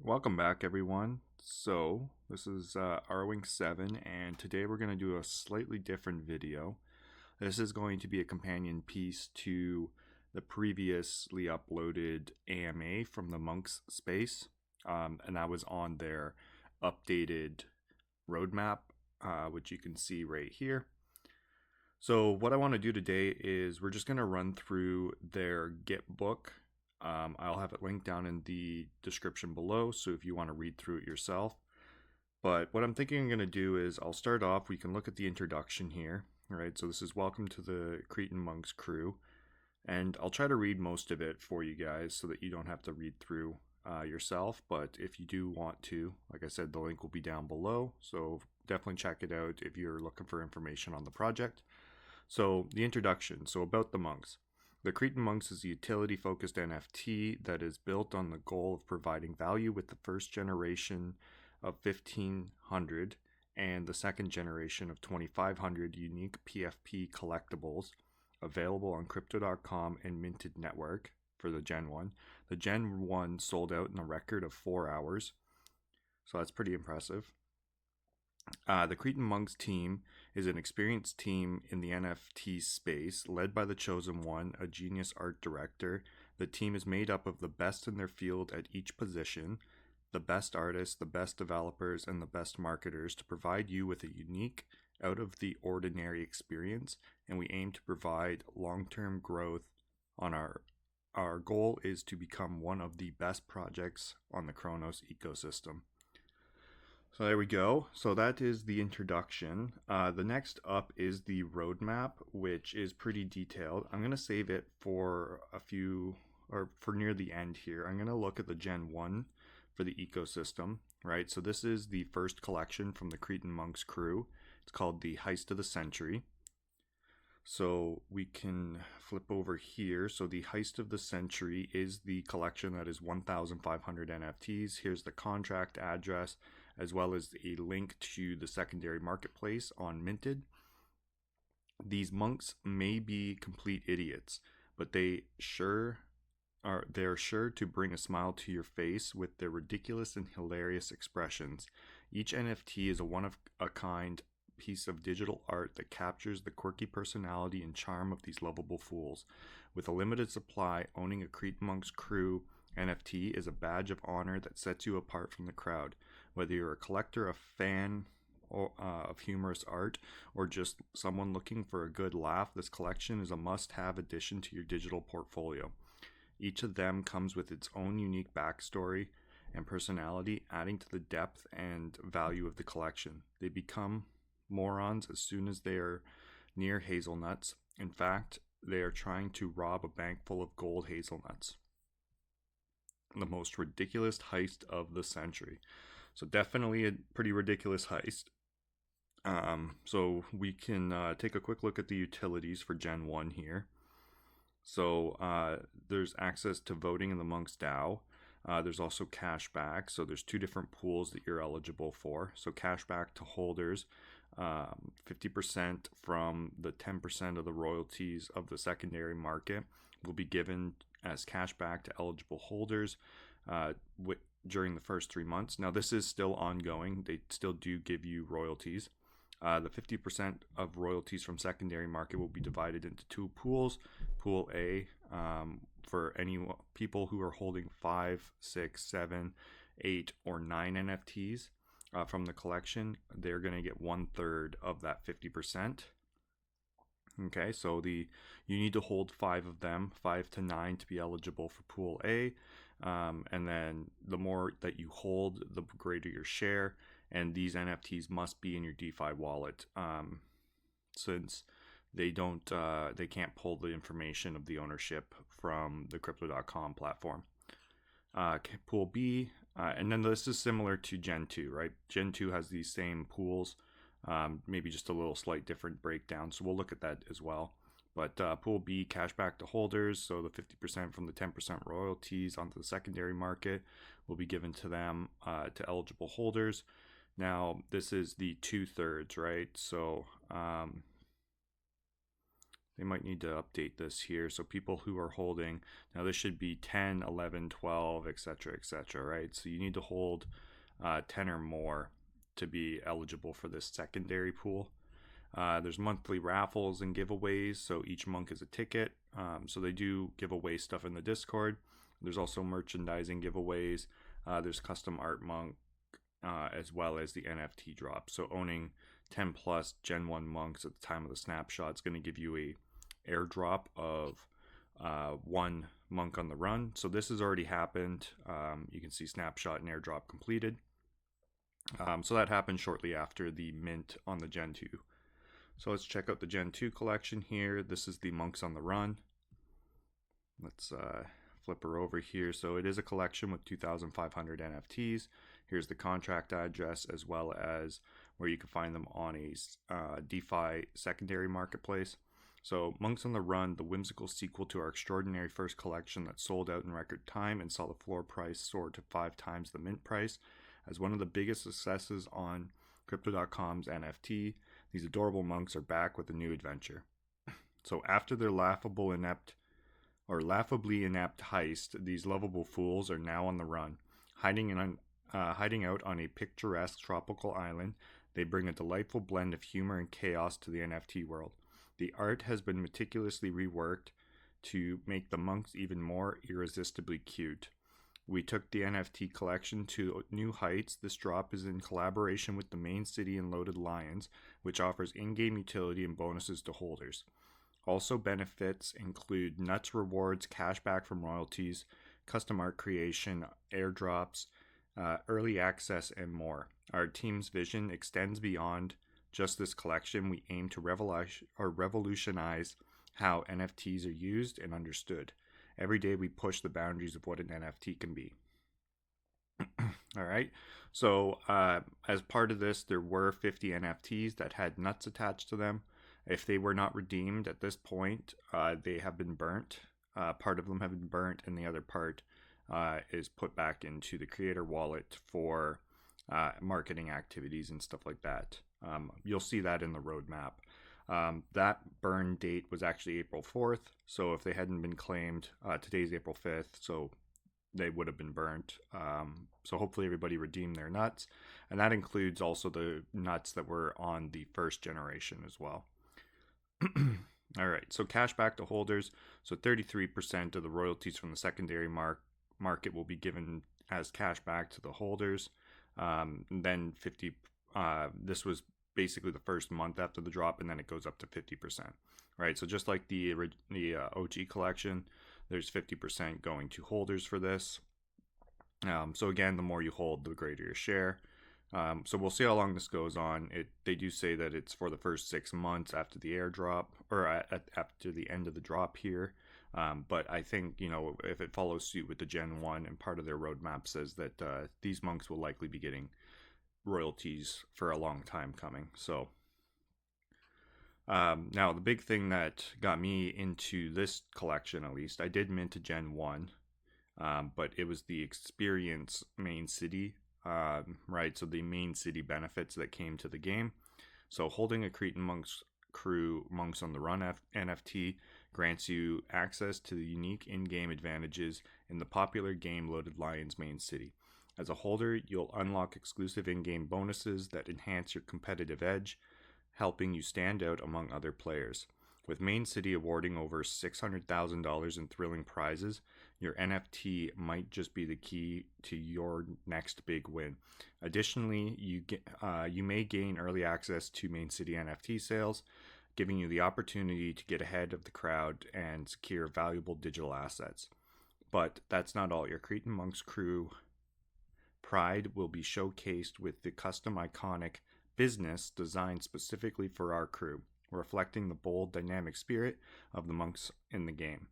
Welcome back, everyone. So, this is R-Wing 7, and today we're going to do a slightly different video. This is going to be a companion piece to the previously uploaded AMA from the Monks space, and that was on their updated roadmap, which you can see right here. So, what I want to do today is we're just going to run through their Git book. I'll have it linked down in the description below, so if you want to read through it yourself. But what I'm thinking I'm going to do is I'll start off, we can look at the introduction here. All right, so this is welcome to the Cretins Munks crew. And I'll try to read most of it for you guys so that you don't have to read through yourself. But if you do want to, like I said, the link will be down below. So definitely check it out if you're looking for information on the project. So the introduction, so about the monks. The Cretins Munks is a utility-focused NFT that is built on the goal of providing value with the first generation of 1500 and the second generation of 2500 unique PFP collectibles available on Crypto.com and Minted Network for the Gen 1. The Gen 1 sold out in a record of 4 hours, so that's pretty impressive. The Cretins Munks team is an experienced team in the NFT space, led by the Chosen One, a genius art director. The team is made up of the best in their field at each position, the best artists, the best developers, and the best marketers to provide you with a unique, out-of-the-ordinary experience, and we aim to provide long-term growth on our goal is to become one of the best projects on the Chronos ecosystem. So there we go. So that is the introduction. The next up is the roadmap, which is pretty detailed. I'm going to save it for for near the end here. I'm going to look at the Gen 1 for the ecosystem, right? So this is the first collection from the Cretins Munks crew. It's called the Heist of the Century. So we can flip over here. So the Heist of the Century is the collection that is 1,500 NFTs. Here's the contract address, as well as a link to the secondary marketplace on Minted. These monks may be complete idiots, but they're sure to bring a smile to your face with their ridiculous and hilarious expressions. Each NFT is a one-of-a-kind piece of digital art that captures the quirky personality and charm of these lovable fools. With a limited supply, owning a Cretins Munks crew NFT is a badge of honor that sets you apart from the crowd. Whether you're a collector, a fan of humorous art, or just someone looking for a good laugh, this collection is a must-have addition to your digital portfolio. Each of them comes with its own unique backstory and personality, adding to the depth and value of the collection. They become morons as soon as they are near hazelnuts. In fact, they are trying to rob a bank full of gold hazelnuts. The most ridiculous heist of the century. So definitely a pretty ridiculous heist. So we can take a quick look at the utilities for Gen 1 here. So there's access to voting in the Monks DAO. There's also cashback. So there's two different pools that you're eligible for. So cashback to holders, 50% from the 10% of the royalties of the secondary market will be given as cashback to eligible holders during the first 3 months. Now this is still ongoing. They still do give you royalties. The 50% of royalties from secondary market will be divided into two pools. Pool A for any people who are holding 5, 6, 7, 8, or 9 NFTs from the collection. They're going to get 1/3 of that 50%. Okay, so you need to hold 5 of them, 5 to 9, to be eligible for Pool A. And then the more that you hold, the greater your share. And these NFTs must be in your DeFi wallet, since they can't pull the information of the ownership from the Crypto.com platform. Pool B, and then this is similar to Gen 2, right? Gen 2 has these same pools, maybe just a little slight different breakdown. So we'll look at that as well. But Pool B, cashback to holders, so the 50% from the 10% royalties onto the secondary market will be given to them, to eligible holders. Now, this is the 2/3, right? So They might need to update this here. So people who are holding, now this should be 10, 11, 12, etc., etc., right? So you need to hold 10 or more to be eligible for this secondary pool. There's monthly raffles and giveaways, so each monk is a ticket. So they do give away stuff in the Discord. There's also merchandising giveaways. There's custom art monk, as well as the NFT drop. So owning 10 plus Gen 1 monks at the time of the snapshot is going to give you a airdrop of one monk on the run. So this has already happened. You can see snapshot and airdrop completed. So that happened shortly after the mint on the Gen 2. So let's check out the Gen 2 collection here. This is the Monks on the Run. Let's flip her over here. So it is a collection with 2,500 NFTs. Here's the contract address as well as where you can find them on a DeFi secondary marketplace. So Monks on the Run, the whimsical sequel to our extraordinary first collection that sold out in record time and saw the floor price soar to 5 times the mint price. As one of the biggest successes on Crypto.com's NFT, these adorable monks are back with a new adventure. So after their laughably inept heist, these lovable fools are now on the run. Hiding out on a picturesque tropical island, they bring a delightful blend of humor and chaos to the NFT world. The art has been meticulously reworked to make the monks even more irresistibly cute. We took the NFT collection to new heights. This drop is in collaboration with the Main City and Loaded Lions, which offers in-game utility and bonuses to holders. Also benefits include nuts rewards, cashback from royalties, custom art creation, airdrops, early access, and more. Our team's vision extends beyond just this collection. We aim to revolutionize how NFTs are used and understood. Every day we push the boundaries of what an NFT can be. All right. So as part of this, there were 50 NFTs that had nuts attached to them. If they were not redeemed at this point, they have been burnt. Part of them have been burnt, and the other part is put back into the creator wallet for marketing activities and stuff like that. You'll see that in the roadmap. That burn date was actually April 4th. So if they hadn't been claimed, today's April 5th. So they would have been burnt. So hopefully everybody redeemed their nuts. And that includes also the nuts that were on the first generation as well. All right. So cash back to holders. So 33% of the royalties from the secondary market will be given as cash back to the holders. Then 50, this was basically the first month after the drop, and then it goes up to 50%, right? So just like the OG collection, there's 50% going to holders for this. So again, the more you hold, the greater your share. So we'll see how long this goes on. They do say that it's for the first 6 months after the airdrop, or after the end of the drop here. But I think, if it follows suit with the Gen 1, and part of their roadmap says that these monks will likely be getting royalties for a long time coming. So now the big thing that got me into this collection, at least, I did mint a Gen 1, but it was the experience Main City, right? So the Main City benefits that came to the game. So holding a Cretin Munks crew Monks on the Run NFT grants you access to the unique in-game advantages in the popular game Loaded Lions Main City. As a holder, you'll unlock exclusive in-game bonuses that enhance your competitive edge, helping you stand out among other players. With Main City awarding over $600,000 in thrilling prizes, your NFT might just be the key to your next big win. Additionally, you may gain early access to Main City NFT sales, giving you the opportunity to get ahead of the crowd and secure valuable digital assets. But that's not all. Your Cretin Munks crew pride will be showcased with the custom iconic business designed specifically for our crew, reflecting the bold, dynamic spirit of the monks in the game.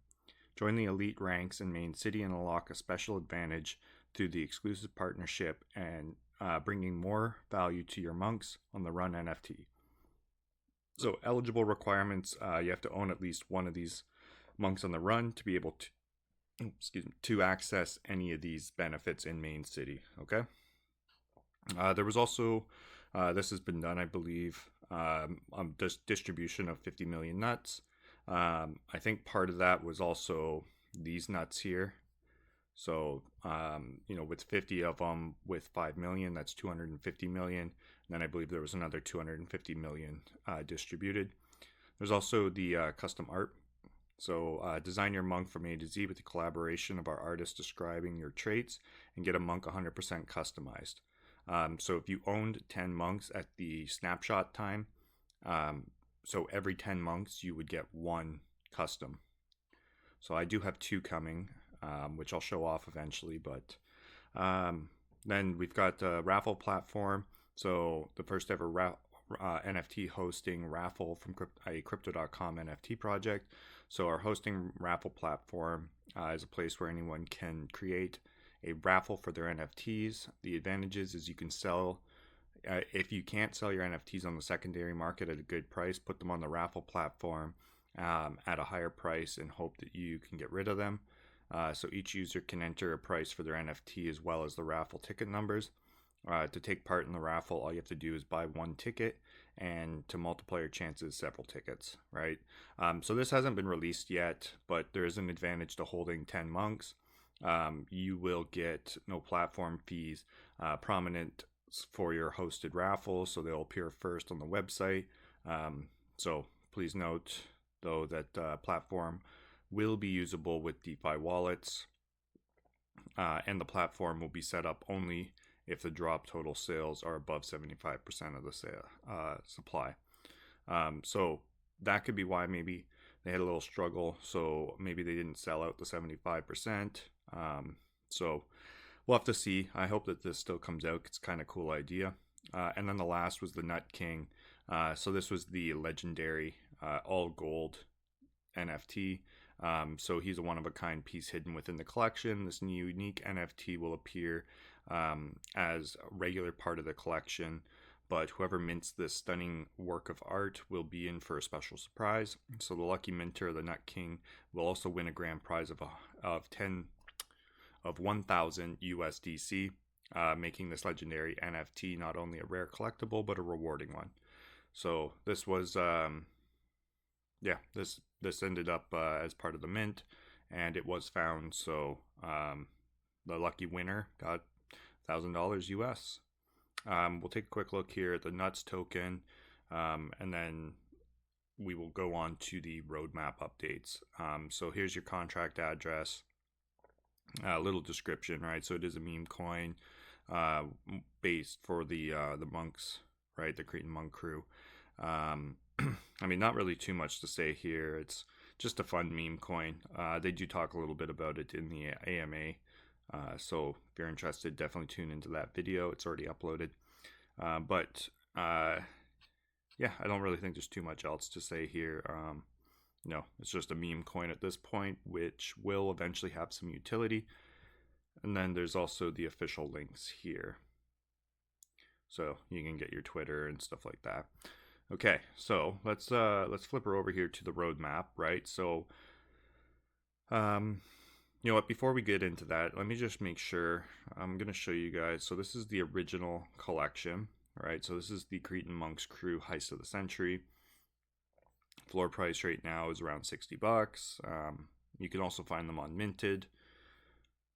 Join the elite ranks in Main City and unlock a special advantage through the exclusive partnership and bringing more value to your Monks on the Run NFT. So eligible requirements, you have to own at least one of these Monks on the Run to be able to access any of these benefits in Main City. Okay. There was also, this has been done, I believe, distribution of 50 million nuts. I think part of that was also these nuts here. So, with 50 of them with 5 million, that's 250 million. And then I believe there was another 250 million distributed. There's also the custom art. So, design your monk from A to Z with the collaboration of our artists describing your traits and get a monk 100% customized. So, if you owned 10 monks at the snapshot time, so every 10 monks you would get one custom. So, I do have 2 coming, which I'll show off eventually. But then we've got the raffle platform. So, the first ever NFT hosting raffle from a Crypto.com NFT project. So our hosting raffle platform is a place where anyone can create a raffle for their NFTs. The advantages is you can sell, if you can't sell your NFTs on the secondary market at a good price, put them on the raffle platform at a higher price and hope that you can get rid of them. So each user can enter a price for their NFT as well as the raffle ticket numbers. To take part in the raffle, all you have to do is buy 1 ticket, and to multiply your chances, several tickets, right? So this hasn't been released yet, but there is an advantage to holding 10 monks. You will get no platform fees, prominent for your hosted raffles, so they'll appear first on the website. So please note, though, that platform will be usable with DeFi wallets, and the platform will be set up only if the drop total sales are above 75% of the supply. So that could be why maybe they had a little struggle. So maybe they didn't sell out the 75%. So we'll have to see. I hope that this still comes out. It's kind of a cool idea. And then the last was the Nut King. So this was the legendary all gold NFT. So he's a one-of-a-kind piece hidden within the collection. This unique NFT will appear as a regular part of the collection, but whoever mints this stunning work of art will be in for a special surprise. So the lucky minter, the Nut King, will also win a grand prize of 1,000 USDC, making this legendary NFT not only a rare collectible but a rewarding one. So this was this ended up as part of the mint, and it was found. So the lucky winner got $1,000 US. We'll take a quick look here at the Nuts token, and then we will go on to the roadmap updates. So here's your contract address, a little description, right? So it is a meme coin based for the monks, right? The Cretin Munk crew. I mean, not really too much to say here. It's just a fun meme coin. They do talk a little bit about it in the AMA. So if you're interested, definitely tune into that video. It's already uploaded. Yeah, I don't really think there's too much else to say here. No, it's just a meme coin at this point, which will eventually have some utility. And then there's also the official links here. So you can get your Twitter and stuff like that. Okay, so let's flip her over here to the roadmap, right? So, you know what, before we get into that, let me just make sure. I'm going to show you guys. So this is the original collection, right? So this is the Cretins Munks crew Heist of the Century. Floor price right now is around $60. You can also find them on Minted.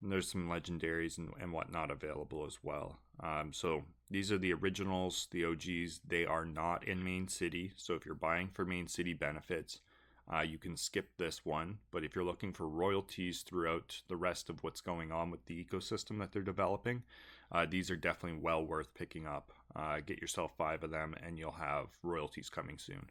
And there's some legendaries and whatnot available as well. So these are the originals, the OGs. They are not in Main City. So if you're buying for Main City benefits, you can skip this one. But if you're looking for royalties throughout the rest of what's going on with the ecosystem that they're developing, these are definitely well worth picking up. Get yourself 5 of them and you'll have royalties coming soon.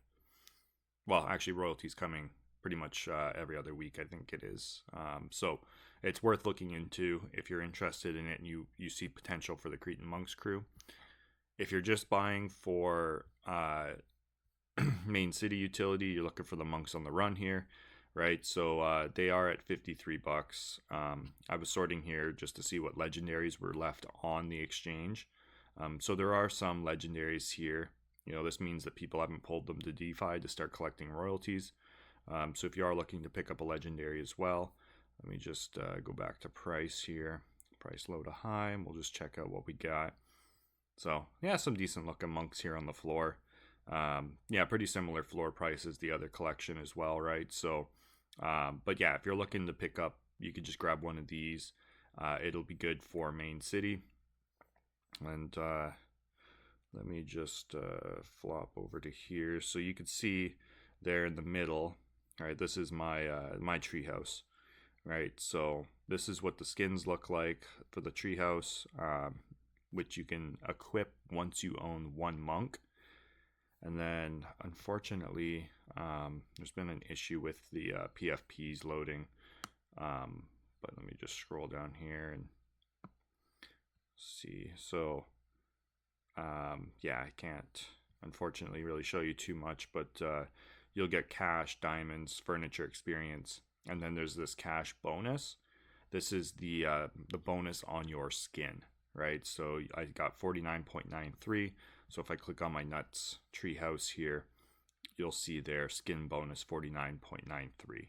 Well, actually royalties coming pretty much every other week, I think it is. So it's worth looking into if you're interested in it and you see potential for the Cretins Munks crew. If you're just buying for Main City utility, you're looking for the Monks on the Run here, right? So they are at $53. I was sorting here just to see what legendaries were left on the exchange. So there are some legendaries here. You know, this means that people haven't pulled them to DeFi to start collecting royalties. So if you are looking to pick up a legendary as well, let me just go back to price here. Price low to high, and we'll just check out what we got. So yeah, some decent looking monks here on the floor. Yeah, pretty similar floor price as the other collection as well, right? So, but yeah, if you're looking to pick up, you could just grab one of these. It'll be good for main city. And let me just flop over to here so you can see there in the middle. All right, this is my treehouse, right? So this is what the skins look like for the treehouse, which you can equip once you own one monk. And then, unfortunately, there's been an issue with the PFPs loading. But let me just scroll down here and see. So, yeah, I can't, unfortunately, really show you too much. But you'll get cash, diamonds, furniture experience, and then there's this cash bonus. This is the bonus on your skin, right? So I got 49.93. So if I click on my nuts treehouse here, you'll see their skin bonus 49.93,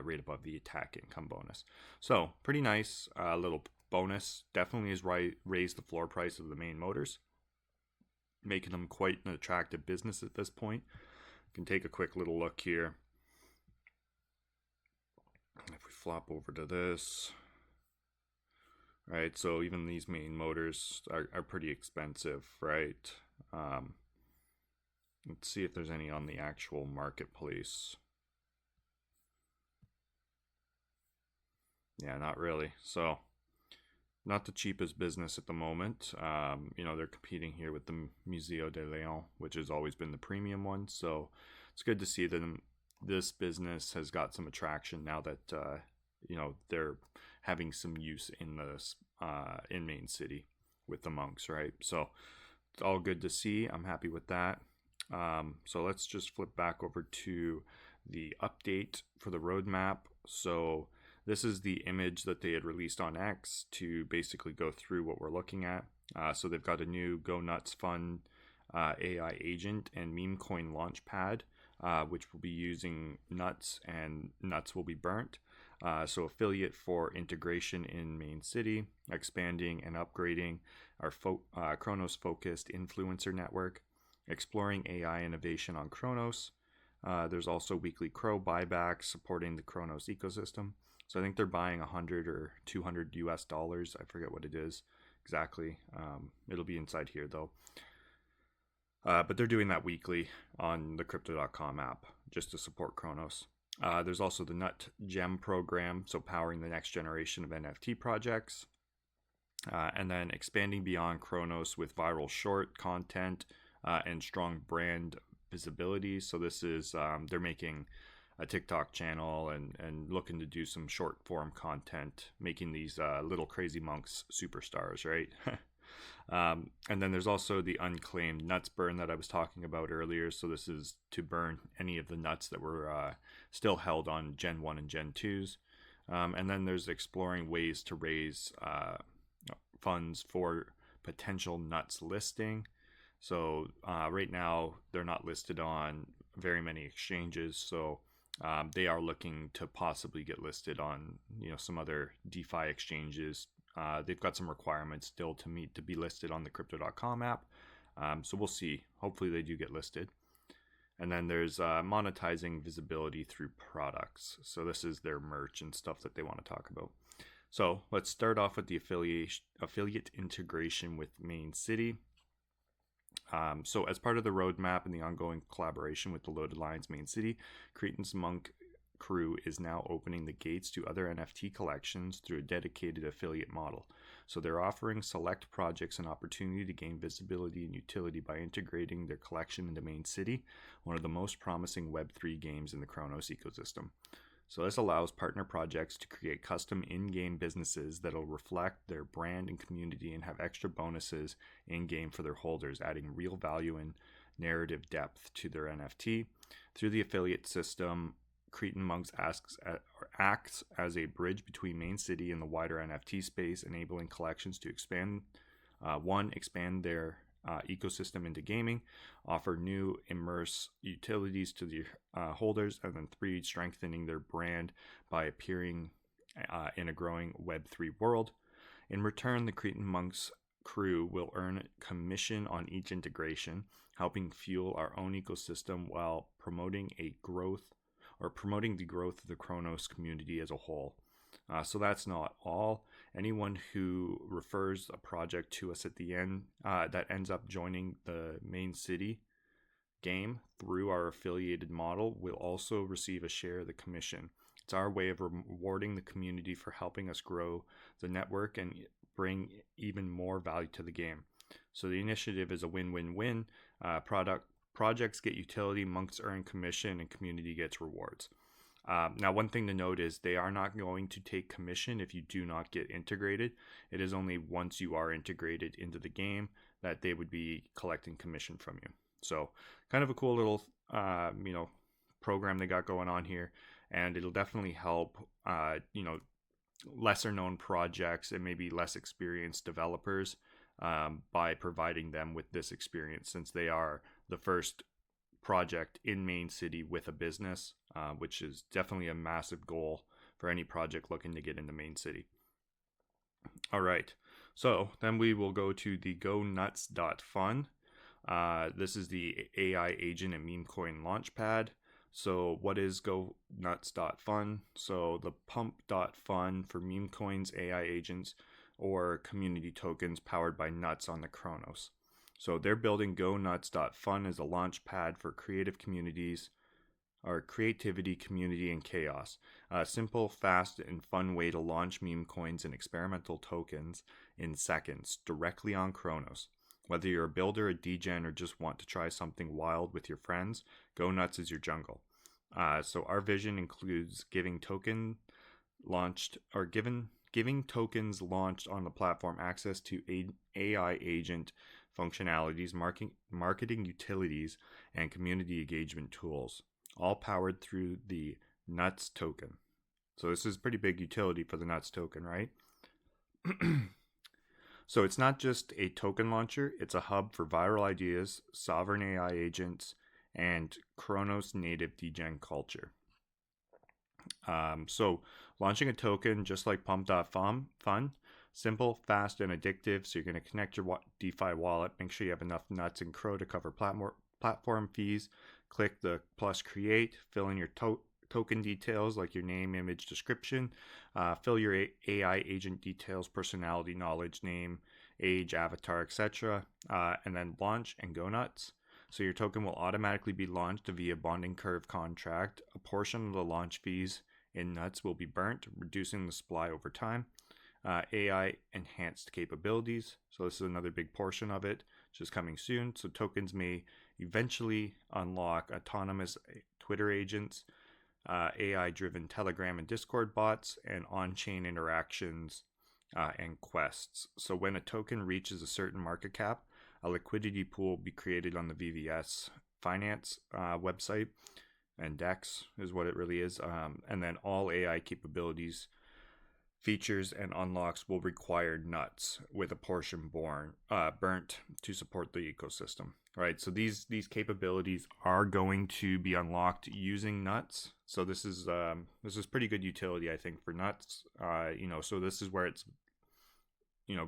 right above the attack income bonus. So pretty nice little bonus. Definitely has raised the floor price of the main motors, making them quite an attractive business at this point. You can take a quick little look here. If we flop over to this, right, so even these main motors are pretty expensive, right? Let's see if there's any on the actual marketplace. Yeah, not really. So not the cheapest business at the moment. You know, they're competing here with the Museo de Leon, which has always been the premium one. So it's good to see that this business has got some attraction now that you know, they're having some use in in main city with the monks, right? So it's all good to see. I'm happy with that. So let's just flip back over to the update for the roadmap. So this is the image that they had released on X to basically go through what we're looking at. So they've got a new Go Nuts Fund AI agent and meme coin launchpad, which will be using Nuts, and Nuts will be burnt. So affiliate for integration in main city, expanding and upgrading our Chronos focused influencer network, exploring AI innovation on Chronos. There's also weekly Crow buybacks supporting the Chronos ecosystem. So I think they're buying 100 or 200 US dollars. I forget what it is exactly. It'll be inside here though. But they're doing that weekly on the Crypto.com app just to support Chronos. There's also the Nut Gem program, so powering the next generation of NFT projects. And then expanding beyond Chronos with viral short content and strong brand visibility. So this is, they're making a TikTok channel and looking to do some short form content, making these little crazy monks superstars, right? And then there's also the unclaimed nuts burn that I was talking about earlier. So this is to burn any of the nuts that were still held on Gen 1 and Gen 2s. And then there's exploring ways to raise funds for potential nuts listing. So right now they're not listed on very many exchanges. So they are looking to possibly get listed on, you know, some other DeFi exchanges. They've got some requirements still to meet to be listed on the Crypto.com app. So we'll see. Hopefully they do get listed. And then there's monetizing visibility through products. So this is their merch and stuff that they want to talk about. So let's start off with the affiliate integration with main city. So as part of the roadmap and the ongoing collaboration with the Loaded Lions main city, Cretins Munk crew is now opening the gates to other NFT collections through a dedicated affiliate model. So they're offering select projects an opportunity to gain visibility and utility by integrating their collection into main city, one of the most promising Web3 games in the Chronos ecosystem. So this allows partner projects to create custom in-game businesses that'll reflect their brand and community and have extra bonuses in-game for their holders, adding real value and narrative depth to their NFT. Through the affiliate system, Cretins Munks acts as a bridge between main city and the wider NFT space, enabling collections to expand their ecosystem into gaming, offer new immerse utilities to the holders, and then 3, strengthening their brand by appearing in a growing Web3 world. In return, the Cretins Munks crew will earn commission on each integration, helping fuel our own ecosystem while promoting the growth of the Chronos community as a whole. So that's not all. Anyone who refers a project to us at the end that ends up joining the main city game through our affiliated model will also receive a share of the commission. It's our way of rewarding the community for helping us grow the network and bring even more value to the game. So the initiative is a win-win-win. Projects get utility, monks earn commission, and community gets rewards. Now, one thing to note is they are not going to take commission if you do not get integrated. It is only once you are integrated into the game that they would be collecting commission from you. So kind of a cool little, program they got going on here, and it'll definitely help, lesser known projects and maybe less experienced developers by providing them with this experience, since they are the first project in main city with a business, which is definitely a massive goal for any project looking to get into main city. All right, so then we will go to the gonuts.fun. This is the AI agent and meme coin launchpad. So what is gonuts.fun? So the pump.fun for meme coins, AI agents, or community tokens powered by nuts on the Chronos. So they're building gonuts.fun as a launch pad for creative communities, or creativity, community, and chaos. A simple, fast, and fun way to launch meme coins and experimental tokens in seconds directly on Chronos. Whether you're a builder, a degen, or just want to try something wild with your friends, GoNuts is your jungle. So our vision includes giving tokens launched on the platform access to AI agent functionalities, marketing utilities, and community engagement tools, all powered through the Nuts token. So this is pretty big utility for the Nuts token, right? So it's not just a token launcher, it's a hub for viral ideas, sovereign AI agents, and Chronos native degen culture. So launching a token, just like Pump.fun, simple, fast, and addictive. So you're going to connect your DeFi wallet, make sure you have enough nuts and crow to cover platform fees. Click the plus create, fill in your token details like your name, image, description. Fill your AI agent details, personality, knowledge, name, age, avatar, etc. And then launch and go nuts. So your token will automatically be launched via bonding curve contract. A portion of the launch fees in nuts will be burnt, reducing the supply over time. AI enhanced capabilities. So this is another big portion of it, which is coming soon. So tokens may eventually unlock autonomous Twitter agents, AI-driven Telegram and Discord bots, and on-chain interactions and quests. So when a token reaches a certain market cap, a liquidity pool will be created on the VVS Finance website, and DEX is what it really is. And then all AI capabilities, features, and unlocks will require nuts, with a portion burnt to support the ecosystem. Right, so these capabilities are going to be unlocked using nuts. So this is pretty good utility, I think, for nuts. So this is where it's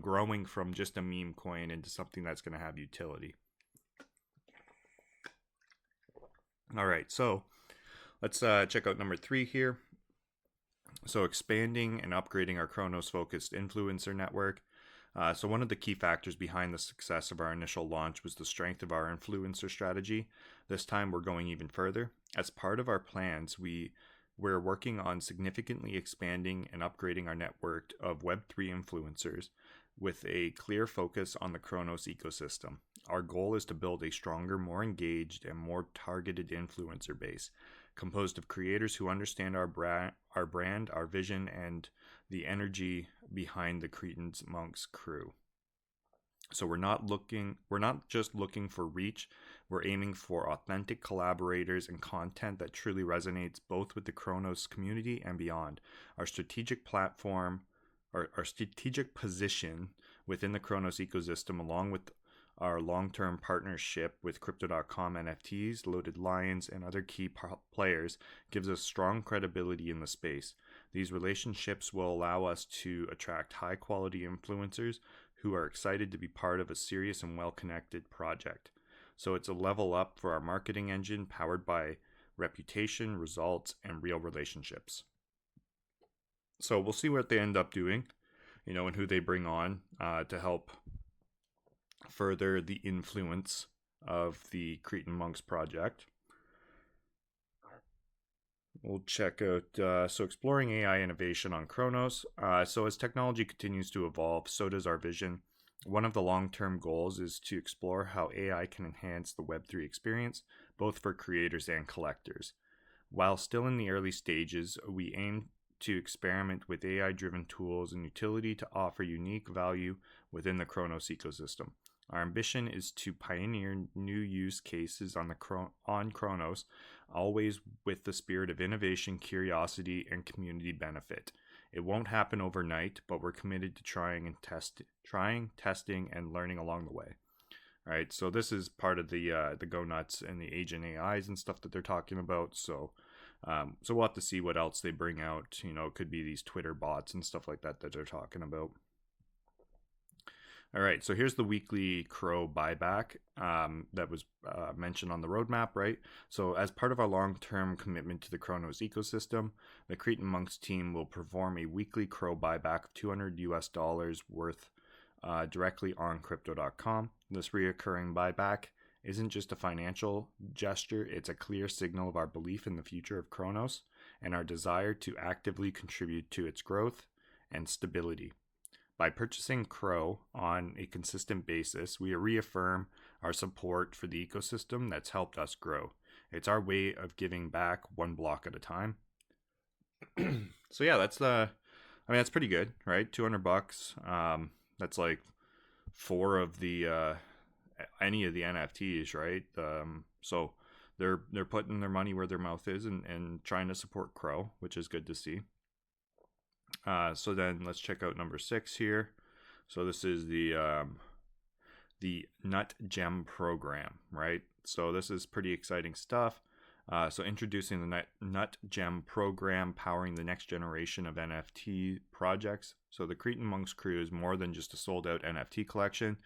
growing from just a meme coin into something that's going to have utility. All right, so let's check out number 3 here. So expanding and upgrading our Chronos-focused influencer network. So one of the key factors behind the success of our initial launch was the strength of our influencer strategy. This time we're going even further. As part of our plans, we're working on significantly expanding and upgrading our network of Web3 influencers with a clear focus on the Chronos ecosystem. Our goal is to build a stronger, more engaged, and more targeted influencer base, composed of creators who understand our brand, our vision, and the energy behind the Cretins Munks crew. So we're not just looking for reach, we're aiming for authentic collaborators and content that truly resonates both with the Chronos community and beyond. Our strategic platform, our strategic position within the Chronos ecosystem, along with our long-term partnership with Crypto.com NFTs, Loaded Lions, and other key players, gives us strong credibility in the space. These relationships will allow us to attract high-quality influencers who are excited to be part of a serious and well-connected project. So it's a level up for our marketing engine powered by reputation, results, and real relationships. So we'll see what they end up doing, and who they bring on to help further the influence of the Cretins Munks project. We'll check out, so exploring AI innovation on Chronos. So as technology continues to evolve, so does our vision. One of the long-term goals is to explore how AI can enhance the Web3 experience, both for creators and collectors. While still in the early stages, we aim to experiment with AI-driven tools and utility to offer unique value within the Chronos ecosystem. Our ambition is to pioneer new use cases on Chronos, always with the spirit of innovation, curiosity, and community benefit. It won't happen overnight, but we're committed to trying, testing, and learning along the way. All right, so this is part of the Go Nuts and the agent AIs and stuff that they're talking about. So we'll have to see what else they bring out. It could be these Twitter bots and stuff like that they're talking about. All right, so here's the weekly Crow buyback that was mentioned on the roadmap, right? So as part of our long-term commitment to the Chronos ecosystem, the Cretins Munks team will perform a weekly Crow buyback of $200 worth directly on Crypto.com. This reoccurring buyback isn't just a financial gesture, it's a clear signal of our belief in the future of Chronos and our desire to actively contribute to its growth and stability. By purchasing Crow on a consistent basis, we reaffirm our support for the ecosystem that's helped us grow. It's our way of giving back one block at a time. So yeah, that's pretty good, right? $200. That's like 4 of the any of the NFTs, right? So they're putting their money where their mouth is and trying to support Crow, which is good to see. So then let's check out number 6 here. So this is the Nut Gem program, right? So this is pretty exciting stuff. So introducing the Nut Gem program, powering the next generation of NFT projects. So the Cretins Munks crew is more than just a sold-out NFT collection.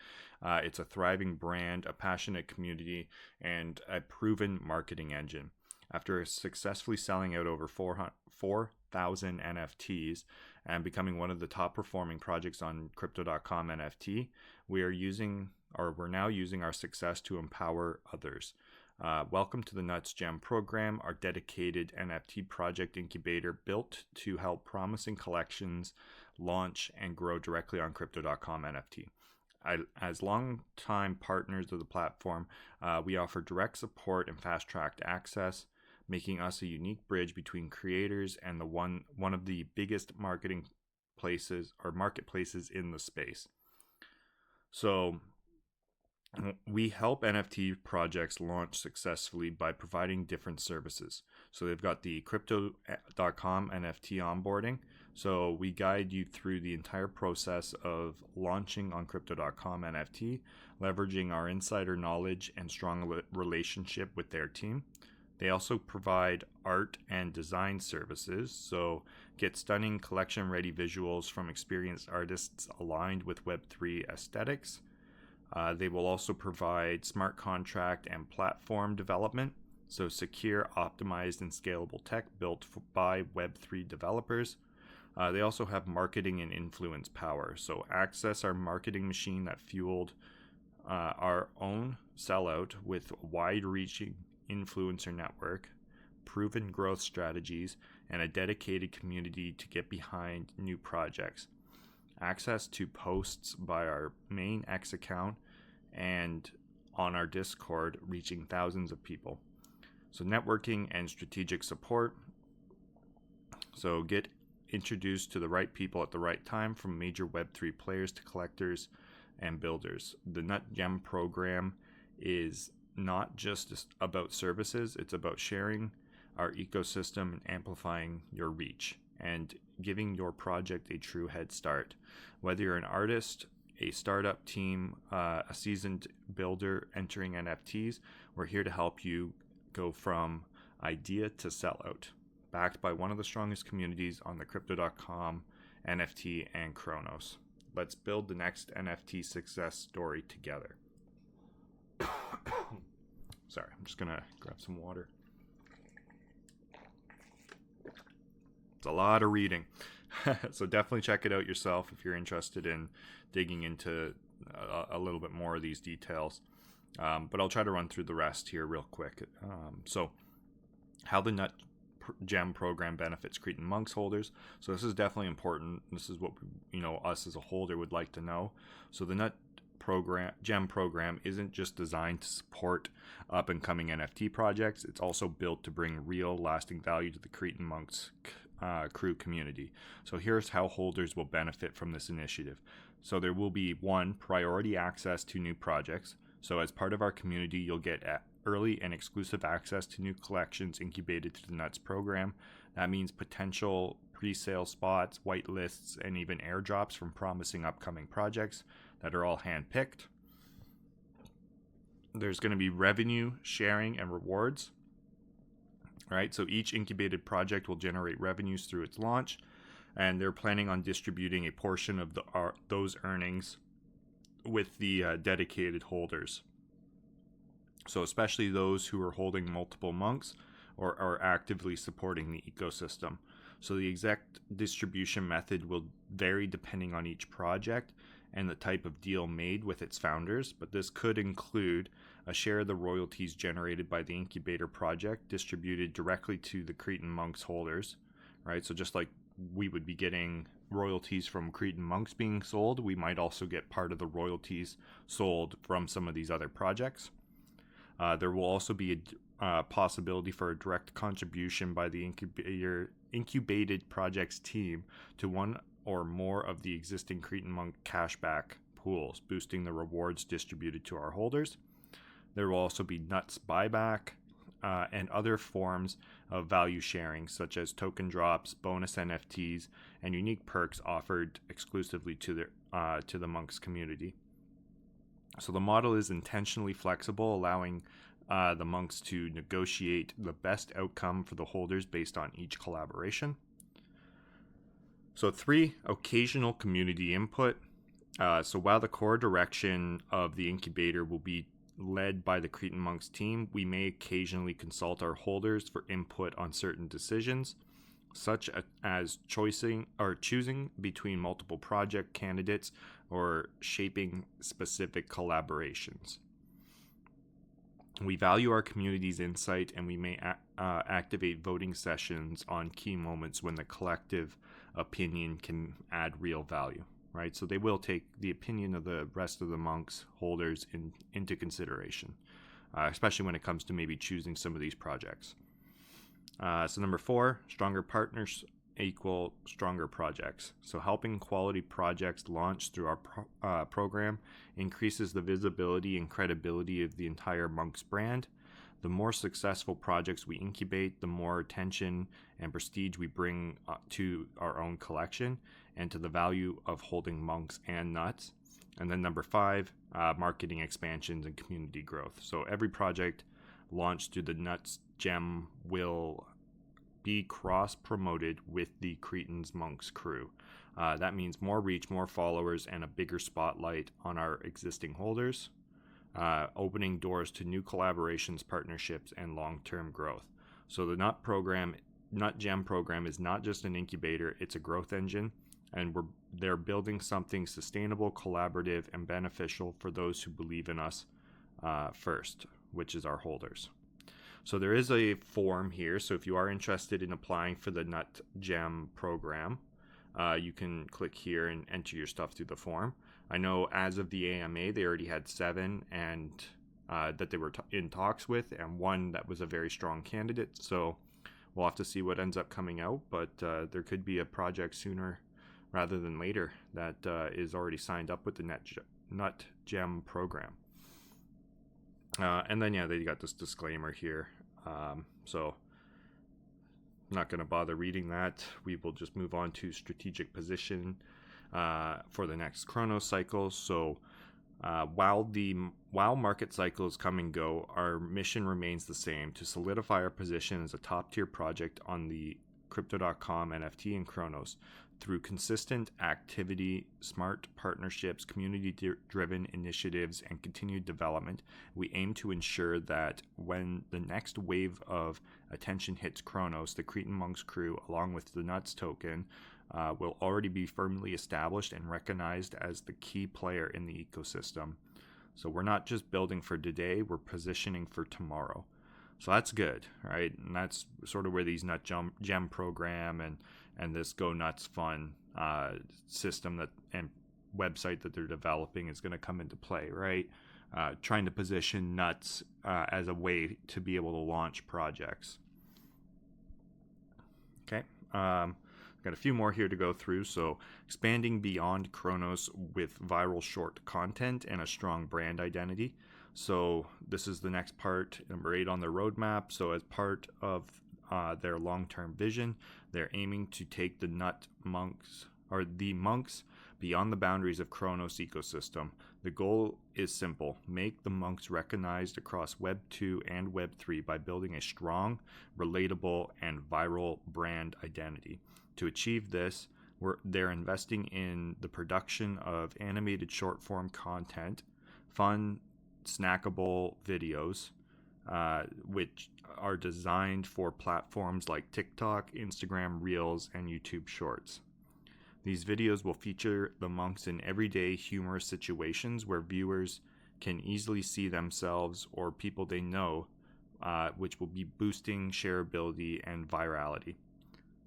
It's a thriving brand, a passionate community, and a proven marketing engine. After successfully selling out over 4,000 NFTs and becoming one of the top performing projects on Crypto.com NFT, we're now using our success to empower others. Welcome to the Nuts Gem program, our dedicated NFT project incubator built to help promising collections launch and grow directly on Crypto.com NFT. As long-time partners of the platform, we offer direct support and fast-tracked access, making us a unique bridge between creators and the one of the biggest marketing places or marketplaces in the space. So we help NFT projects launch successfully by providing different services. So they've got the Crypto.com NFT onboarding. So we guide you through the entire process of launching on Crypto.com NFT, leveraging our insider knowledge and strong relationship with their team. They also provide art and design services, so get stunning collection-ready visuals from experienced artists aligned with Web3 aesthetics. They will also provide smart contract and platform development, so secure, optimized, and scalable tech built by Web3 developers. They also have marketing and influence power, so access our marketing machine that fueled our own sellout with wide-reaching influencer network, proven growth strategies, and a dedicated community to get behind new projects. Access to posts by our main X account and on our Discord, reaching thousands of people. So networking and strategic support. So get introduced to the right people at the right time, from major Web3 players to collectors and builders. The Nut Gem program is not just about services, it's about sharing our ecosystem and amplifying your reach and giving your project a true head start. Whether you're an artist, a startup team, a seasoned builder entering NFTs, we're here to help you go from idea to sellout. backed by one of the strongest communities on the Crypto.com, NFT, and Chronos. Let's build the next NFT success story together. Sorry, I'm just gonna grab some water. It's a lot of reading. So definitely check it out yourself if you're interested in digging into a little bit more of these details. But I'll try to run through the rest here real quick. So how the Nut Gem program benefits Cretin Munks holders. So this is definitely important. This is what us as a holder would like to know. So the Nut Gem program isn't just designed to support up and coming NFT projects. It's also built to bring real lasting value to the Cretin Munks crew community. So here's how holders will benefit from this initiative. So there will be 1, priority access to new projects. So as part of our community, you'll get early and exclusive access to new collections incubated through the Nuts program. That means potential pre-sale spots, whitelists, and even airdrops from promising upcoming projects that are all hand-picked. There's going to be revenue sharing and rewards. All right, so each incubated project will generate revenues through its launch, and they're planning on distributing a portion of those earnings with the dedicated holders. So especially those who are holding multiple monks or are actively supporting the ecosystem. So the exact distribution method will vary depending on each project and the type of deal made with its founders, but this could include a share of the royalties generated by the incubator project distributed directly to the Cretin Munks holders, right? So just like we would be getting royalties from Cretin Munks being sold, we might also get part of the royalties sold from some of these other projects. There will also be a possibility for a direct contribution by the incubated project's team to one or more of the existing Cretin Munk cashback pools, boosting the rewards distributed to our holders. There will also be Nuts buyback and other forms of value sharing, such as token drops, bonus NFTs, and unique perks offered exclusively to the Monks community. So the model is intentionally flexible, allowing the Monks to negotiate the best outcome for the holders based on each collaboration. So 3, occasional community input. So while the core direction of the incubator will be led by the Cretin Munks team, we may occasionally consult our holders for input on certain decisions, such as choosing between multiple project candidates or shaping specific collaborations. We value our community's insight, and we may activate voting sessions on key moments when the collective opinion can add real value, right? So they will take the opinion of the rest of the Monks holders into consideration, especially when it comes to maybe choosing some of these projects. So number 4, stronger partners equal stronger projects. So helping quality projects launch through our program increases the visibility and credibility of the entire Monks brand. The more successful projects we incubate, the more attention and prestige we bring to our own collection and to the value of holding Monks and Nuts. And then number 5, marketing expansions and community growth. So every project launched through the Nuts Gem will be cross-promoted with the Cretins Munks crew. That means more reach, more followers, and a bigger spotlight on our existing holders, opening doors to new collaborations, partnerships, and long-term growth. So the Nut Gem program is not just an incubator, it's a growth engine, and they're building something sustainable, collaborative, and beneficial for those who believe in us first, which is our holders. So there is a form here. So if you are interested in applying for the Nut Gem program, you can click here and enter your stuff through the form. I know as of the AMA, they already had 7 and that they were in talks with, and 1 that was a very strong candidate. So we'll have to see what ends up coming out, but there could be a project sooner rather than later that is already signed up with the Nut Gem program. And then, they got this disclaimer here. So I'm not going to bother reading that. We will just move on to strategic position for the next chrono cycle. So while market cycles come and go, our mission remains the same: to solidify our position as a top-tier project on the Crypto.com, NFT, and Chronos. Through consistent activity, smart partnerships, community-driven initiatives, and continued development, we aim to ensure that when the next wave of attention hits Chronos, the Cretins Munks crew, along with the Nuts token, will already be firmly established and recognized as the key player in the ecosystem. So we're not just building for today, we're positioning for tomorrow. So that's good, right? And that's sort of where these Nut Gem program and this Go Nuts Fun system that and website that they're developing is going to come into play, right? Trying to position Nuts as a way to be able to launch projects. Okay. Got a few more here to go through. So expanding beyond Chronos with viral short content and a strong brand identity. So this is the next part, number 8 on their roadmap. So as part of their long-term vision, they're aiming to take the Monks beyond the boundaries of Chronos ecosystem. The goal is simple: make the Monks recognized across Web 2 and Web 3 by building a strong, relatable, and viral brand identity. To achieve this, they're investing in the production of animated short-form content, fun, snackable videos, which are designed for platforms like TikTok, Instagram Reels, and YouTube Shorts. These videos will feature the Monks in everyday humorous situations where viewers can easily see themselves or people they know, which will be boosting shareability and virality.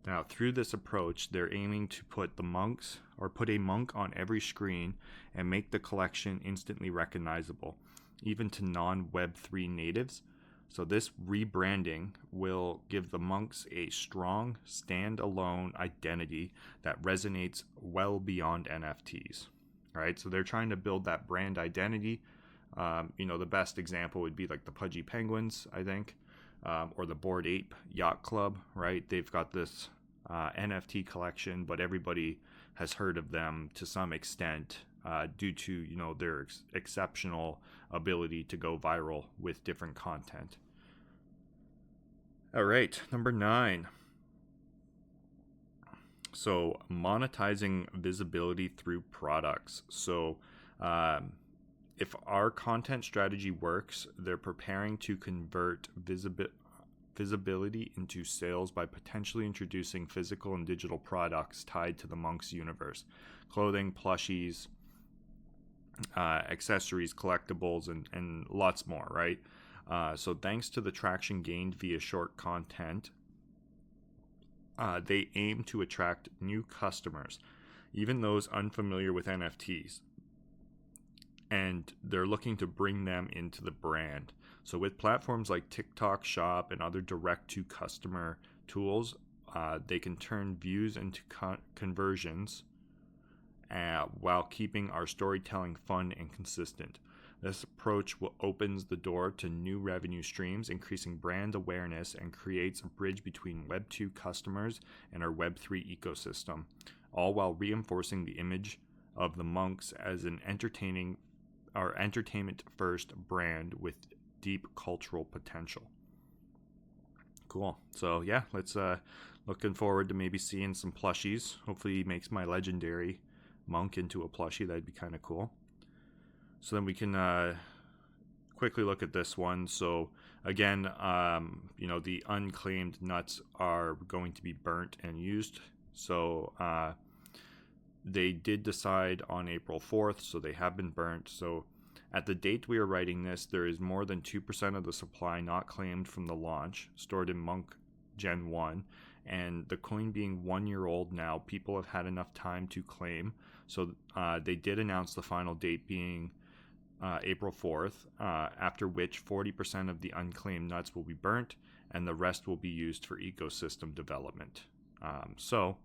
Now, through this approach, they're aiming to put a monk on every screen and make the collection instantly recognizable, even to non-Web3 natives. So this rebranding will give the Monks a strong, standalone identity that resonates well beyond NFTs, right? So they're trying to build that brand identity. The best example would be like the Pudgy Penguins, I think, or the Bored Ape Yacht Club, right? They've got this NFT collection, but everybody has heard of them to some extent due to their exceptional ability to go viral with different content. All right, number 9. So monetizing visibility through products. So if our content strategy works, they're preparing to convert visibility into sales by potentially introducing physical and digital products tied to the Monks universe: clothing, plushies, accessories, collectibles, and lots more, right? So thanks to the traction gained via short content, they aim to attract new customers, even those unfamiliar with NFTs. And they're looking to bring them into the brand. So with platforms like TikTok Shop and other direct-to-customer tools, they can turn views into conversions while keeping our storytelling fun and consistent. This approach opens the door to new revenue streams, increasing brand awareness, and creates a bridge between Web 2 customers and our Web 3 ecosystem, all while reinforcing the image of the Monks as an entertainment-first brand with deep cultural potential. Cool. So yeah, let's looking forward to maybe seeing some plushies. Hopefully he makes my legendary monk into a plushie. That'd be kind of cool. So then we can quickly look at this one. So again, the unclaimed nuts are going to be burnt and used. So they did decide on April 4th, so they have been burnt. So at the date we are writing this, there is more than 2% of the supply not claimed from the launch, stored in Monk Gen 1. And the coin being 1 year old now, people have had enough time to claim. So they did announce the final date being April 4th, after which 40% of the unclaimed nuts will be burnt and the rest will be used for ecosystem development. So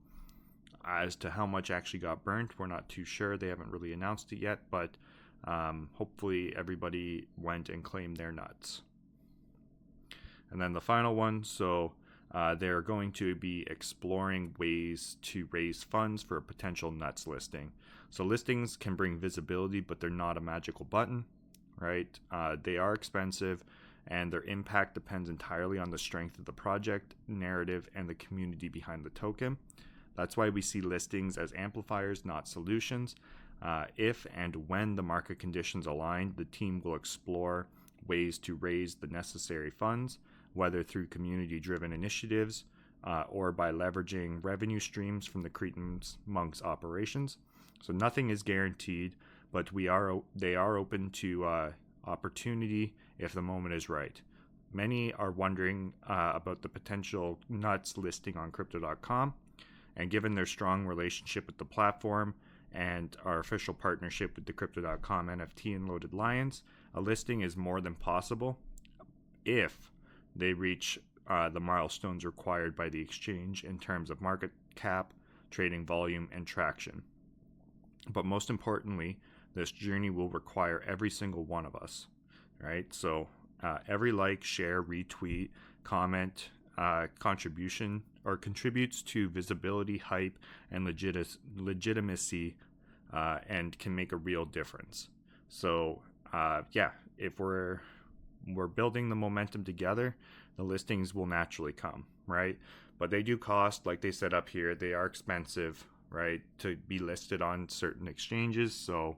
as to how much actually got burnt, we're not too sure. They haven't really announced it yet, but hopefully everybody went and claimed their nuts. And then the final one, so they're going to be exploring ways to raise funds for a potential nuts listing. So listings can bring visibility, but they're not a magical button, right? They are expensive, and their impact depends entirely on the strength of the project, narrative, and the community behind the token. That's why we see listings as amplifiers, not solutions. If and when the market conditions align, the team will explore ways to raise the necessary funds, whether through community-driven initiatives or by leveraging revenue streams from the Cretins Munks operations. So nothing is guaranteed, but they are open to opportunity if the moment is right. Many are wondering about the potential nuts listing on Crypto.com, and given their strong relationship with the platform and our official partnership with the Crypto.com NFT and Loaded Lions, a listing is more than possible if they reach the milestones required by the exchange in terms of market cap, trading volume, and traction. But most importantly, this journey will require every single one of us, right? So every like, share, retweet, comment, contribution, or contributes to visibility, hype, and legitimacy, and can make a real difference. So if we're building the momentum together, the listings will naturally come, right? But they do cost, like they said up here, they are expensive, right, to be listed on certain exchanges. So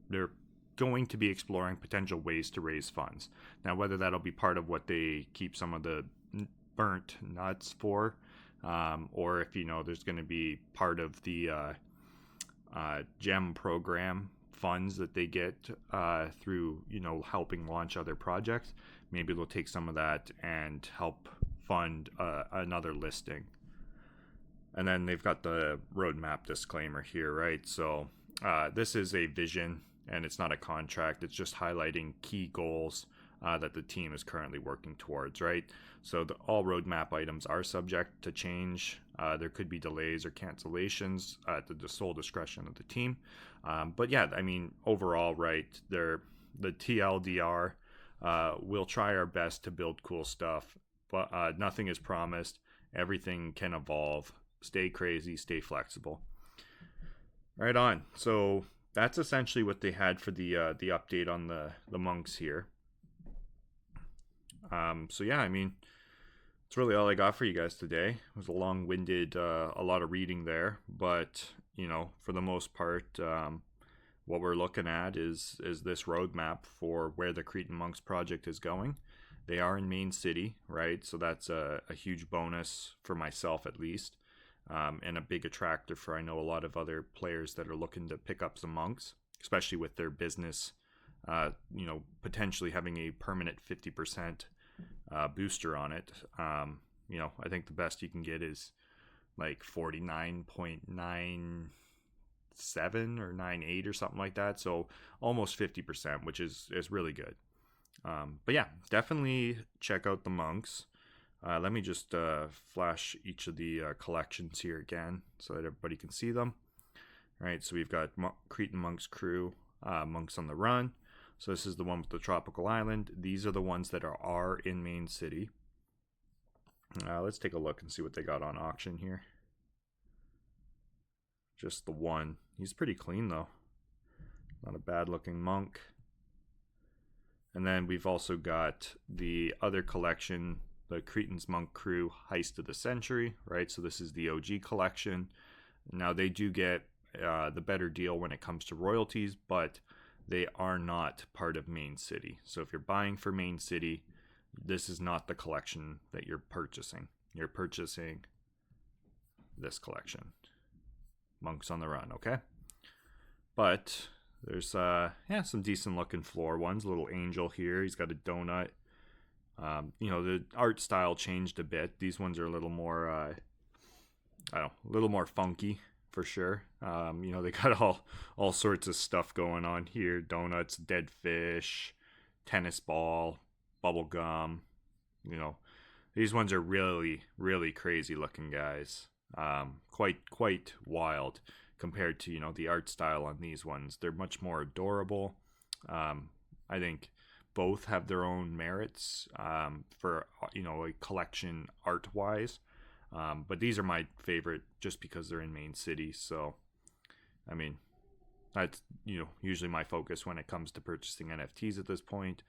they're going to be exploring potential ways to raise funds. Now, whether that'll be part of what they keep some of the burnt nuts for, or if, there's going to be part of the gem program funds that they get through, helping launch other projects, maybe they'll take some of that and help fund another listing. And then they've got the roadmap disclaimer here, right? So this is a vision and it's not a contract. It's just highlighting key goals that the team is currently working towards, right? So all roadmap items are subject to change. There could be delays or cancellations at the sole discretion of the team. But yeah, I mean, overall, right, the TLDR, we'll try our best to build cool stuff, but nothing is promised. Everything can evolve. Stay crazy, stay flexible. Right on. So that's essentially what they had for the update on the monks here. So yeah, I mean, it's really all I got for you guys today. It was a long-winded, a lot of reading there, but for the most part, what we're looking at is this roadmap for where the Cretins Munks project is going. They are in Main City, right? So that's a huge bonus for myself, at least, and a big attractor for, I know, a lot of other players that are looking to pick up some monks, especially with their business, potentially having a permanent 50% booster on it. I think the best you can get is like 49.97 or 98 or something like that. So almost 50%, which is really good. But yeah, definitely check out the monks. Let me just flash each of the collections here again so that everybody can see them. All right, so we've got Cretins Munks crew, Monks on the Run. So this is the one with the tropical island. These are the ones that are in Main City. Let's take a look and see what they got on auction here. Just the one. He's pretty clean though. Not a bad looking monk. And then we've also got the other collection, the Cretins Munk crew Heist of the Century, right? So this is the OG collection. Now they do get the better deal when it comes to royalties, but they are not part of Main City. So if you're buying for Main City, this is not the collection that you're purchasing. You're purchasing this collection, Monks on the Run, okay? But there's some decent looking floor ones. A little angel here. He's got a donut. The art style changed a bit. These ones are a little more, a little more funky for sure. They got all sorts of stuff going on here. Donuts, dead fish, tennis ball, bubble gum. These ones are really, really crazy looking guys. Quite wild compared to, the art style on these ones. They're much more adorable. I think both have their own merits for, a collection art wise. But these are my favorite just because they're in Main City. So, I mean, that's, usually my focus when it comes to purchasing NFTs at this point.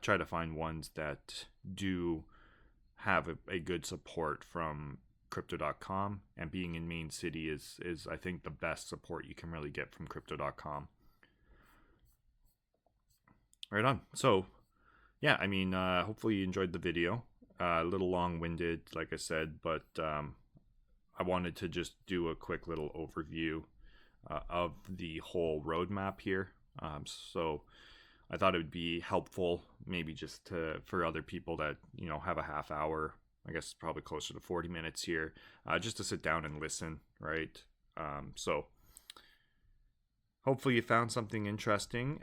try to find ones that do have a good support from crypto.com, and being in main city is I think the best support you can really get from crypto.com. Right on. So yeah, I mean, hopefully you enjoyed the video. A little long-winded, like I said, but I wanted to just do a quick little overview of the whole roadmap here. So I thought it would be helpful, maybe just for other people that have a half hour, I guess probably closer to 40 minutes here, just to sit down and listen, right? So hopefully you found something interesting.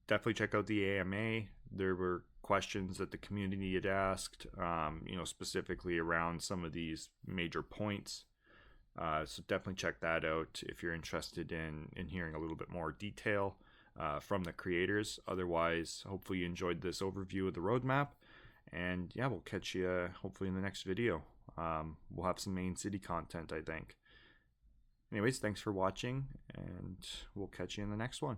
Definitely check out the AMA. There were questions that the community had asked, specifically around some of these major points. So definitely check that out if you're interested in hearing a little bit more detail from the creators. Otherwise, hopefully you enjoyed this overview of the roadmap. And yeah, we'll catch you hopefully in the next video. We'll have some main city content, I think. Anyways, thanks for watching, and we'll catch you in the next one.